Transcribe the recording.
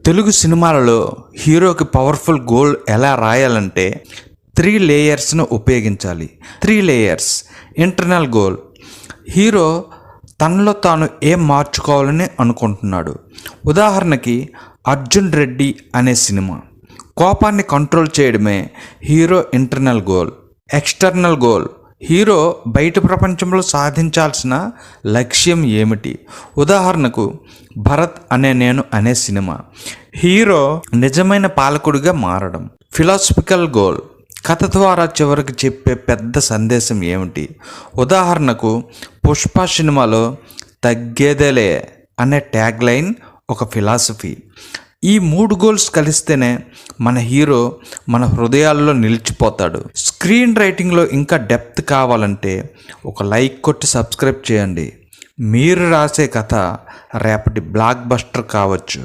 తెలుగు సినిమాలలో హీరోకి powerful goal ఎలా రాయాలంటే 3 లేయర్స్ను ఉపయోగించాలి. 3 లేయర్స్. Internal goal. హీరో తనలో తాను ఏం మార్చుకోవాలని అనుకుంటున్నాడు. ఉదాహరణకి అర్జున్ రెడ్డి అనే సినిమా. కోపాన్ని కంట్రోల్ చేయడమే hero internal goal. External goal. Hero బయట ప్రపంచంలో సాధించాల్సిన లక్ష్యం ఏమిటి? ఉదాహరణకు భరత్ అనే సినిమా. హీరో నిజమైన పాలకుడిగా మారడం. Philosophical goal. కథ ద్వారా చివరికి చెప్పే పెద్ద సందేశం ఏమిటి? ఉదాహరణకు పుష్ప సినిమాలో తగ్గేదేలే అనే ట్యాగ్ లైన్ ఒక ఫిలాసఫీ. ఈ 3 గోల్స్ కలిస్తేనే మన హీరో మన హృదయాల్లో నిలిచిపోతాడు. స్క్రీన్ రైటింగ్లో ఇంకా డెప్త్ కావాలంటే ఒక లైక్ కొట్టి సబ్స్క్రైబ్ చేయండి. మీరు రాసే కథ రేపటి బ్లాక్ బస్టర్ కావచ్చు.